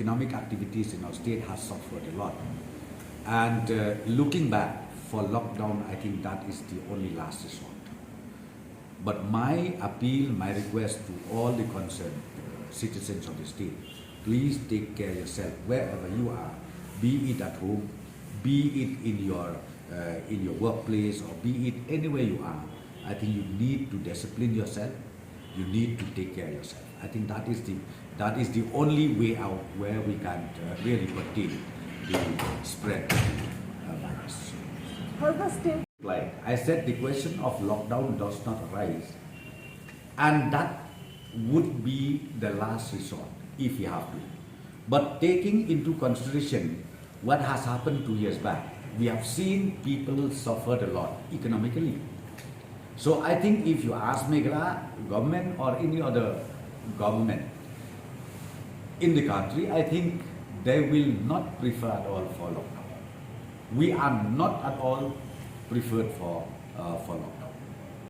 economic activities in our state has suffered a lot. And looking back for lockdown, I think that is the only last resort. But my appeal, my request to all the concerned citizens of the state, please take care of yourself wherever you are, be it at home, be it in your workplace, or be it anywhere you are. I think you need to discipline yourself. You need to take care of yourself. I think that is the only way out where we can really contain the spread of the virus. How the state? Like I said, the question of lockdown does not arise, and that would be the last resort if you have to. But taking into consideration what has happened 2 years back, we have seen people suffered a lot economically. So I think if you ask Meghalaya government or any other government in the country, I think they will not prefer at all for lockdown. We are not at all preferred for lockdown.